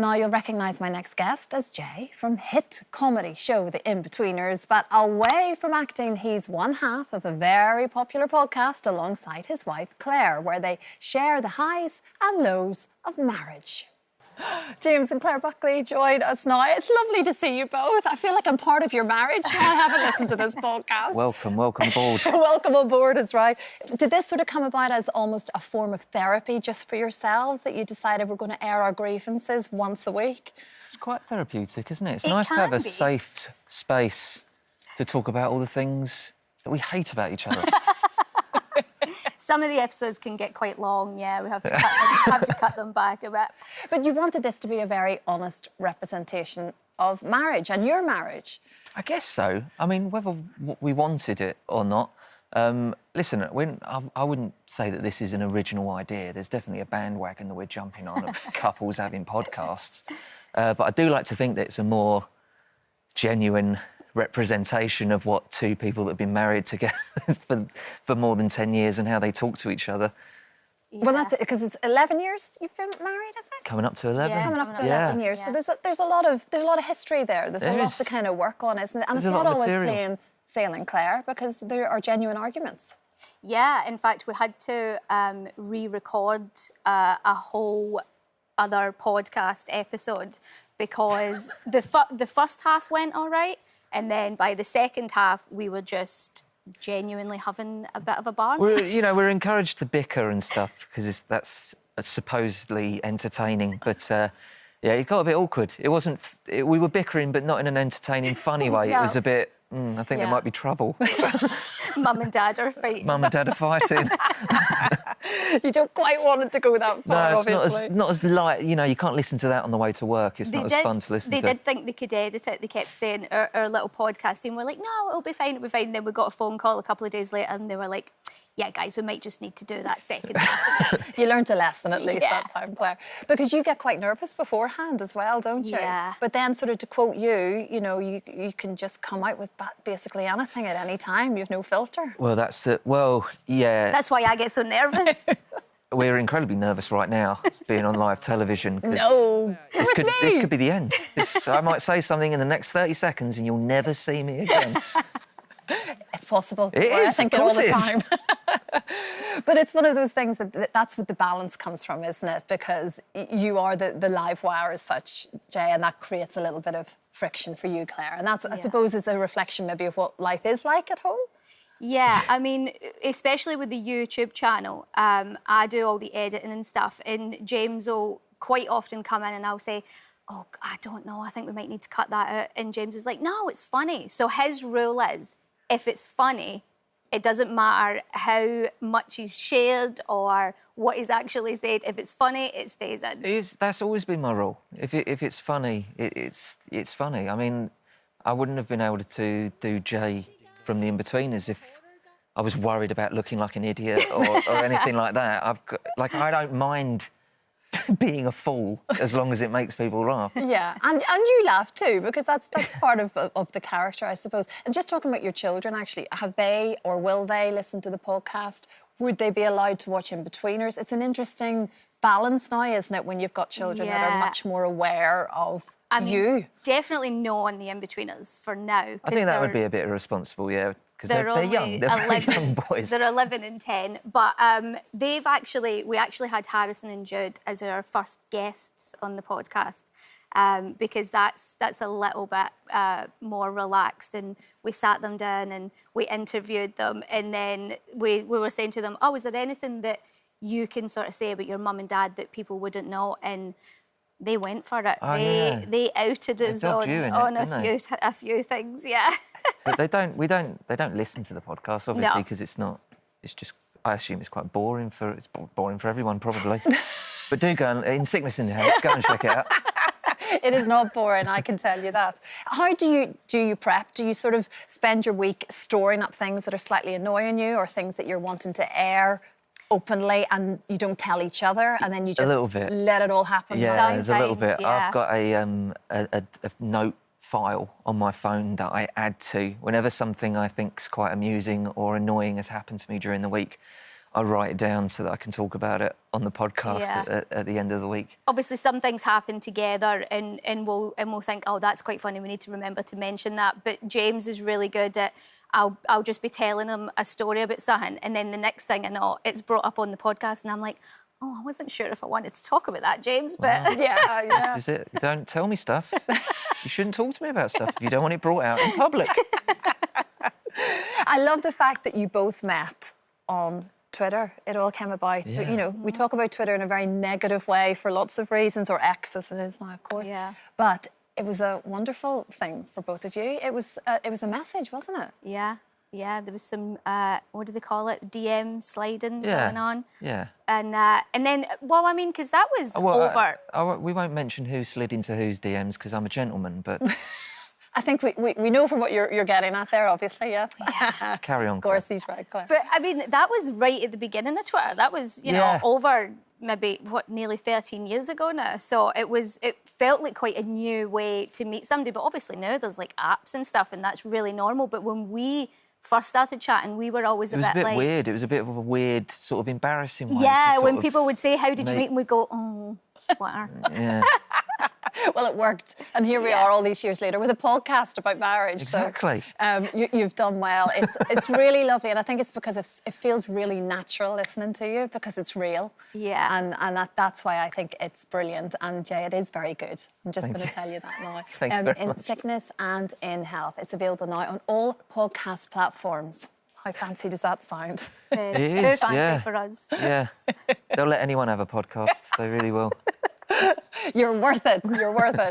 Now, you'll recognise my next guest as Jay from hit comedy show The Inbetweeners, but away from acting, he's one half of a very popular podcast alongside his wife, Claire, where they share the highs and lows of marriage. James and Claire Buckley join us now. It's lovely to see you both. I feel like I'm part of your marriage. I haven't listened to this podcast. Welcome aboard. Welcome aboard is right. Did this sort of come about as almost a form of therapy just for yourselves, that you decided we're going to air our grievances once a week? It's quite therapeutic, isn't it? It's nice to have a safe space to talk about all the things that we hate about each other. Some of the episodes can get quite long, yeah. We have to cut them back a bit. But you wanted this to be a very honest representation of marriage and your marriage. I guess so. I mean, whether we wanted it or not. Listen, I wouldn't say that this is an original idea. There's definitely a bandwagon that we're jumping on of couples having podcasts. But I do like to think that it's a more genuine representation of what two people that have been married together for more than 10 years and how they talk to each other. Yeah. Well, that's it, because it's 11 years you've been married, is it? Coming up to 11. Yeah, coming up to 11 years. Yeah. So there's a lot of history there. There's a lot to kind of work on, isn't it? And it's not always plain sailing, Claire, because there are genuine arguments. Yeah, in fact, we had to re-record a whole other podcast episode because the first half went all right, and then by the second half, we were just genuinely having a bit of a barn. We're encouraged to bicker and stuff because that's supposedly entertaining. But yeah, it got a bit awkward. It wasn't. We were bickering, but not in an entertaining, funny way. No. It was a bit. I think there might be trouble. Mum and Dad are fighting. Mum and Dad are fighting. You don't quite want it to go that far, obviously. Not as light. You can't listen to that on the way to work. It's not as fun to listen to. They did think they could edit it. They kept saying our little podcast, and we're like, no, it'll be fine, it'll be fine. Then we got a phone call a couple of days later, and they were like, yeah, guys, we might just need to do that second half. You learned a lesson at least that time, Claire. Because you get quite nervous beforehand as well, don't you? Yeah. But then, sort of to quote you, you can just come out with basically anything at any time. You've no filter. Well, that's it. Well, yeah. That's why I get so nervous. We're incredibly nervous right now, being on live television. No, this could be the end. I might say something in the next 30 seconds and you'll never see me again. It's possible. It is, I think of course it all the time. But it's one of those things that's what the balance comes from, isn't it? Because you are the live wire as such, Jay, and that creates a little bit of friction for you, Claire. And that's, I suppose, is a reflection maybe of what life is like at home. Yeah, I mean, especially with the YouTube channel, I do all the editing and stuff, and James will quite often come in and I'll say, oh, I don't know, I think we might need to cut that out. And James is like, no, it's funny. So his rule is, if it's funny, it doesn't matter how much he's shared or what he's actually said. If it's funny, it stays in. That's always been my rule. If it's funny, it's funny. I mean, I wouldn't have been able to do Jay from The Inbetweeners if I was worried about looking like an idiot or anything like that. I don't mind being a fool as long as it makes people laugh. Yeah, and you laugh too, because that's part of the character, I suppose. And just talking about your children, actually, have they or will they listen to the podcast? Would they be allowed to watch Inbetweeners? It's an interesting balance now, isn't it, when you've got children that are much more aware of you? Definitely no on the Inbetweeners for now. I think that would be a bit irresponsible, yeah. Because they're young, they're very young boys. They're 11 and 10, but we actually had Harrison and Jude as our first guests on the podcast because that's a little bit more relaxed, and we sat them down and we interviewed them, and then we were saying to them, oh, is there anything that you can sort of say about your mum and dad that people wouldn't know? And they went for it. They outed us on a few things, yeah. But they don't listen to the podcast, obviously, because it's just, I assume it's quite boring it's boring for everyone, probably. But do go in sickness and health, go and check it out. It is not boring, I can tell you that. How do you prep? Do you sort of spend your week storing up things that are slightly annoying you or things that you're wanting to air openly and you don't tell each other, and then you just let it all happen? Yeah, there's a little bit. Yeah. I've got a note file on my phone that I add to whenever something I think's quite amusing or annoying has happened to me during the week. I write it down so that I can talk about it on the podcast Yeah. at the end of the week. Obviously, some things happen together, and we'll think, oh, that's quite funny. We need to remember to mention that. But James is really good at. I'll just be telling him a story about something, and then the next thing I know, it's brought up on the podcast, and I'm like, oh, I wasn't sure if I wanted to talk about that, James, but Wow. Yeah. This is it. Don't tell me stuff. You shouldn't talk to me about stuff if you don't want it brought out in public. I love the fact that you both met on Twitter. It all came about. Yeah. But, you know, we talk about Twitter in a very negative way for lots of reasons, or X as it is now, of course. Yeah. But it was a wonderful thing for both of you. It was a message, wasn't it? yeah, there was some what do they call it? DM sliding Yeah. going on. Yeah. And then, well, I mean, because that was over. We won't mention who slid into whose DMs because I'm a gentleman, but I think we know from what you're getting at there, obviously, yes. Yeah. carry on. Of course, he's right, Claire. But I mean, that was right at the beginning of Twitter. That was, you know, Yeah. over maybe nearly 13 years ago now. So it felt like quite a new way to meet somebody. But obviously now there's like apps and stuff, and that's really normal. But when we first started chatting, we were always It was a bit like weird. It was a bit of a weird, sort of embarrassing way. yeah. to sort When of people would say, "How did you make- meet?" and we'd go, "Oh, whatever." Yeah. Well, it worked. And here we Yeah. are all these years later with a podcast about marriage. Exactly. So you've done well. It's really lovely. And I think it's because it feels really natural listening to you because it's real. Yeah. And that's why I think it's brilliant. And Jay, it is very good. I'm just going to tell you that now. Thank you very in much. sickness and in health. It's available now on all podcast platforms. How fancy does that sound? It Too is, fancy yeah. for us. Yeah. They'll let anyone have a podcast. They really will. You're worth it. You're worth it.